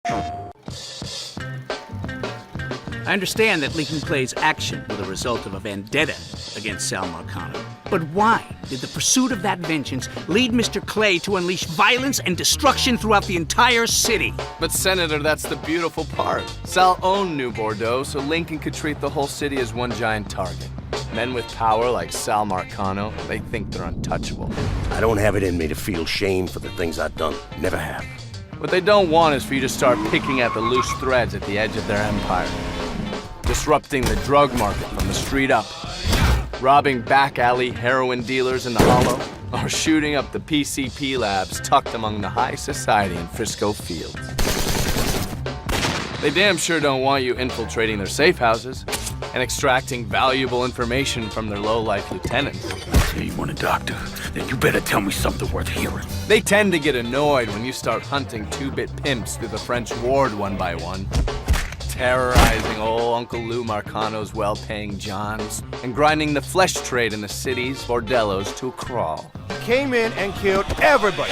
I understand that Lincoln Clay's action were the result of a vendetta against Sal Marcano. But why did the pursuit of that vengeance lead Mr. Clay to unleash violence and destruction throughout the entire city? But Senator, that's the beautiful part. Sal owned New Bordeaux, so Lincoln could treat the whole city as one giant target. Men with power like Sal Marcano, they think they're untouchable. I don't have it in me to feel shame for the things I've done. Never have. What they don't want is for you to start picking at the loose threads at the edge of their empire. Disrupting the drug market from the street up. Robbing back alley heroin dealers in the hollow. Or shooting up the PCP labs tucked among the high society in Frisco Fields. They damn sure don't want you infiltrating their safe houses and extracting valuable information from their low-life lieutenants. Hey, you want a doctor? Then you better tell me something worth hearing. They tend to get annoyed when you start hunting two-bit pimps through the French ward one by one. Terrorizing old Uncle Lou Marcano's well-paying Johns, and grinding the flesh trade in the city's bordellos to a crawl. Came in and killed everybody.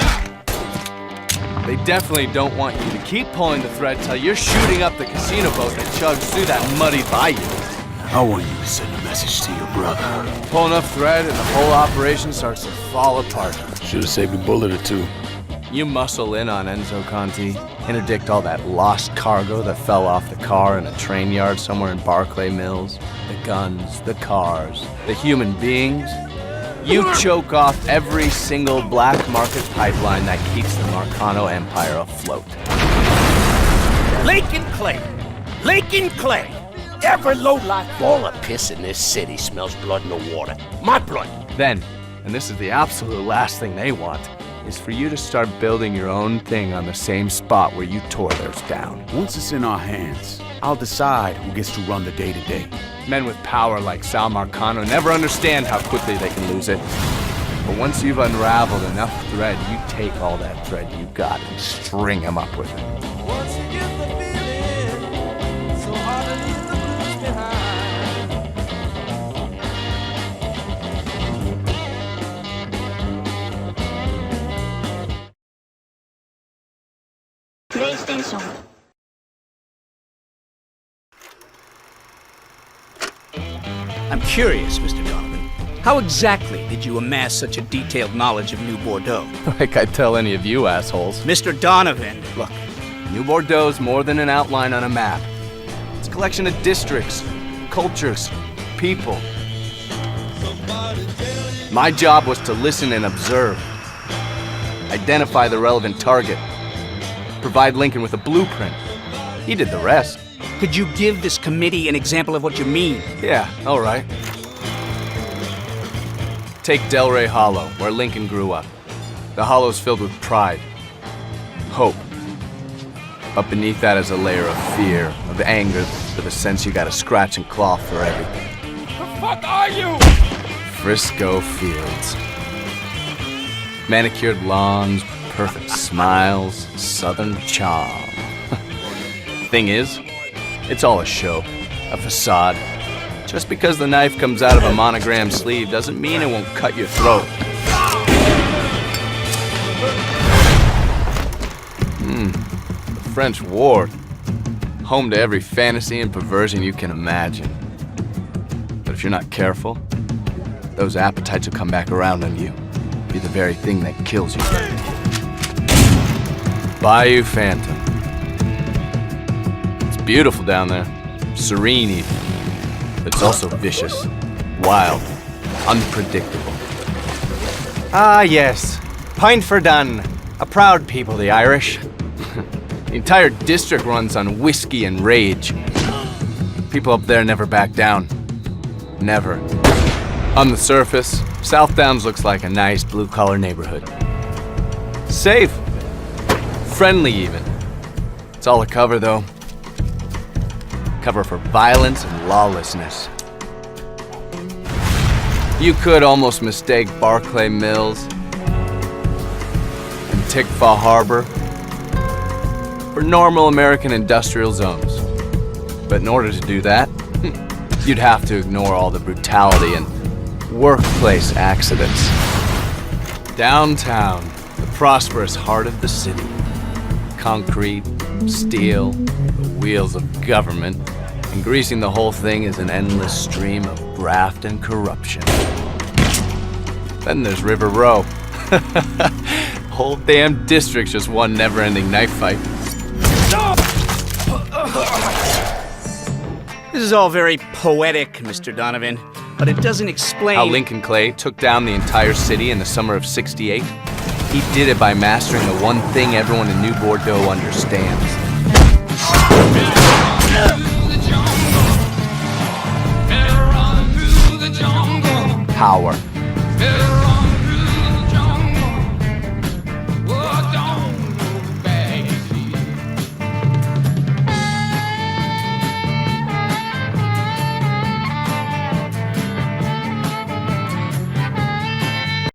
They definitely don't want you to keep pulling the thread till you're shooting up the casino boat that chugs through that muddy bayou. I want you to send a message to your brother. Pull enough thread and the whole operation starts to fall apart. Should have saved a bullet or two. You muscle in on Enzo Conti, interdict all that lost cargo that fell off the car in a train yard somewhere in Barclay Mills, the guns, the cars, the human beings. You choke off every single black market pipeline that keeps the Marcano empire afloat. Lincoln Clay! Lincoln Clay! Every lowlife ball of piss in this city smells blood in the water. My blood! Then, and this is the absolute last thing they want, is for you to start building your own thing on the same spot where you tore theirs down. Once it's in our hands, I'll decide who gets to run the day-to-day. Men with power like Sal Marcano never understand how quickly they can lose it. But once you've unraveled enough thread, you take all that thread you got and string them up with it. Once you get the feeling, so hard to leave the blues behind. PlayStation. I'm curious, Mr. Donovan. How exactly did you amass such a detailed knowledge of New Bordeaux? Like I tell any of you assholes. Mr. Donovan, Look, New Bordeaux's more than an outline on a map. It's a collection of districts, cultures, people. My job was to listen and observe. Identify the relevant target. Provide Lincoln with a blueprint. He did the rest. could you give this committee an example of what you mean? Yeah, all right. Take Delray Hollow, where Lincoln grew up. The hollow's filled with pride, hope. Up beneath that is a layer of fear, of anger, with a sense you gotta scratch and claw for everything. The fuck are you? Frisco Fields. Manicured lawns, perfect smiles, southern charm. Thing is, it's all a show, a facade. Just because the knife comes out of a monogram sleeve doesn't mean it won't cut your throat. The French ward. Home to every fantasy and perversion you can imagine. But if you're not careful, those appetites will come back around on you. Be the very thing that kills you. Bayou Phantom. It's beautiful down there. Serene even. But it's also vicious, wild, unpredictable. Ah, yes. Pint for done. A proud people, the Irish. The entire district runs on whiskey and rage. People up there never back down. Never. On the surface, South Downs looks like a nice blue-collar neighborhood. Safe. Friendly, even. It's all a cover, though. Cover for violence and lawlessness. You could almost mistake Barclay Mills and Tikva Harbor for normal American industrial zones. But in order to do that, you'd have to ignore all the brutality and workplace accidents. Downtown, the prosperous heart of the city, concrete, steel, the wheels of government, and greasing the whole thing is an endless stream of graft and corruption. Then there's River Row. Whole damn district's just one never-ending knife fight. This is all very poetic, Mr. Donovan, but it doesn't explain How Lincoln Clay took down the entire city in the summer of '68. He did it by mastering the one thing everyone in New Bordeaux understands. Power.